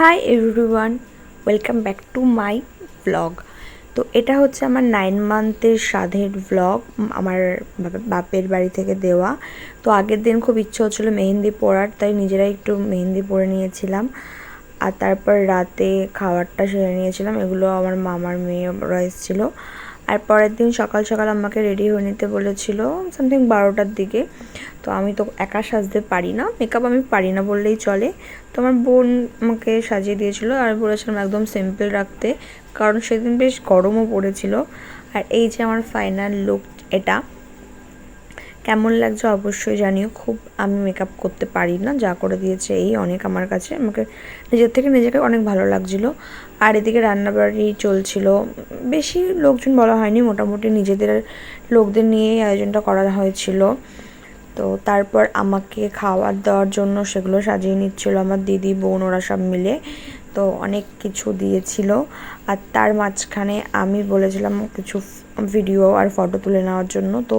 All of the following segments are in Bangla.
Hi everyone, welcome back to my blog. তো এটা হচ্ছে আমার 9 মান্থের সাধের ব্লগ, আমার বাপের বাড়ি থেকে দেওয়া। তো আগের দিন খুব ইচ্ছে হচ্ছিলো মেহেন্দি পরার, তাই নিজেরাই একটু মেহেন্দি পরে নিয়েছিলাম। আর তারপর রাতে খাবারটা সেরে নিয়েছিলাম। এগুলো আমার মামার মেয়ে ওরা এসেছিলো। আর পরের দিন সকাল সকাল আমাকে রেডি হয়ে নিতে বলেছিল সামথিং 12টার দিকে। তো আমি তো একা সাজতে পারি না, মেকআপ আমি পারি না বললেই চলে। তো আমার বোন আমাকে সাজিয়ে দিয়েছিল আর বলেছিলাম একদম সিম্পল রাখতে, কারণ সেদিন বেশ গরমও পড়েছিল। আর এই যে আমার ফাইনাল লুক, এটা কেমন লাগছে অবশ্যই জানিও। খুব আমি মেকআপ করতে পারি না, যা করে দিয়েছে এই অনেক আমার কাছে, আমাকে নিজের থেকে নিজেকে অনেক ভালো লাগছিলো। আর এদিকে রান্নাবাড়ি চলছিল, বেশি লোকজন বলা হয়নি, মোটামুটি নিজেদের লোকদের নিয়েই আয়োজনটা করা হয়েছিল। তো তারপর আমাকে খাবার দেওয়ার জন্য সেগুলো সাজিয়ে নিচ্ছিল আমার দিদি বোন, ওরা সব মিলে। তো অনেক কিছু দিয়েছিল। আর তার মাঝখানে আমি বলেছিলাম কিছু ভিডিও আর ফটো তুলে নেওয়ার জন্য। তো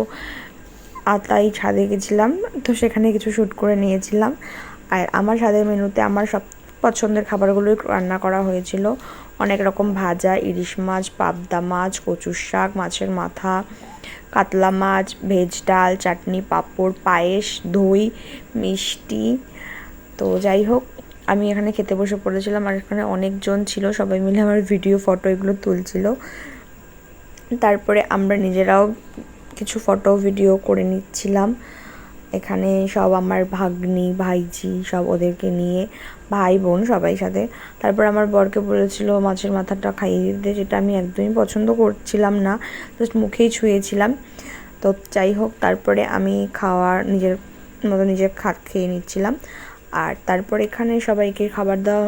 তাই ছাদে গেছিলাম, তো সেখানে কিছু শ্যুট করে নিয়েছিলাম। আর আমার ছাদের মেনুতে আমার সব পছন্দের খাবারগুলোই রান্না করা হয়েছিল। অনেক রকম ভাজা, ইলিশ মাছ, পাবদা মাছ, কচুর শাক, মাছের মাথা, কাতলা মাছ, ভেজ ডাল, চাটনি, পাঁপড়, পায়েস, দই, মিষ্টি। তো যাই হোক, আমি এখানে খেতে বসে পড়েছিলাম। আর এখানে অনেকজন ছিল, সবাই মিলে আমার ভিডিও ফটো এগুলো তুলছিল। তারপরে আমরা নিজেরাও কিছু ফটো ভিডিও করে নিচ্ছিলাম। এখানে সব আমার ভাগ্নি ভাইজি সব ওদেরকে নিয়ে, ভাই বোন সবাই সাথে। তারপর আমার বরকে বলেছিল মাছের মাথাটা খাইয়ে দিতে, যেটা আমি একদমই পছন্দ করছিলাম না, জাস্ট মুখেই ছুঁয়েছিলাম। তো যাই হোক, তারপরে আমি নিজের মতো নিজে খেয়ে নিচ্ছিলাম। আর তারপর এখানে সবাইকে খাবার দেওয়া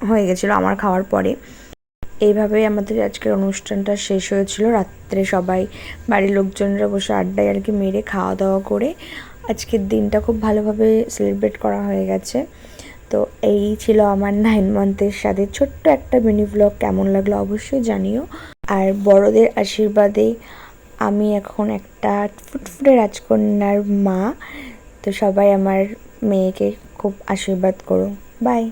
হয়ে গেছিলো আমার খাওয়ার পরে। এইভাবেই আমাদের আজকের অনুষ্ঠানটা শেষ হয়েছিল। রাত্রে সবাই বাড়ির লোকজনরা বসে আড্ডায় আর কি মেরে খাওয়া দাওয়া করে আজকের দিনটা খুব ভালোভাবে সেলিব্রেট করা হয়ে গেছে। তো এই ছিল আমার 9 মান্থের সাথে ছোট্ট একটা মিনি ব্লগ। কেমন লাগলো অবশ্যই জানিও। আর বড়দের আশীর্বাদে আমি এখন একটা ফুটফুটে রাজকন্যার মা। তো সবাই আমার মেয়েকে খুব আশীর্বাদ করো। বাই।